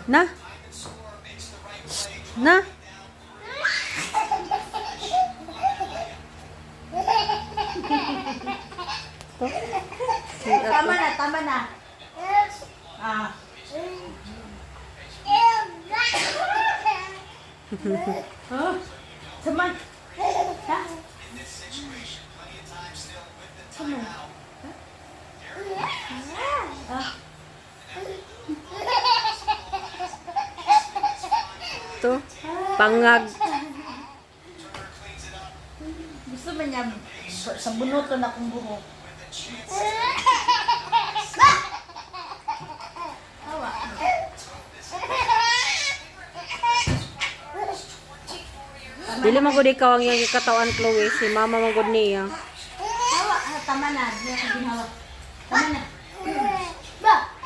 Na? Na? To? Tama na, tama na. Ah. Oh, saman. Ha? Saman. Ah. To? Pangag. Gusto man niya sa bunuton akong buhok. Awa. Dili man gud ikaw ang iyang katawan, Chloe. Si mama man gud niya. Awa, tama na. Di ako ginawa. Tama na.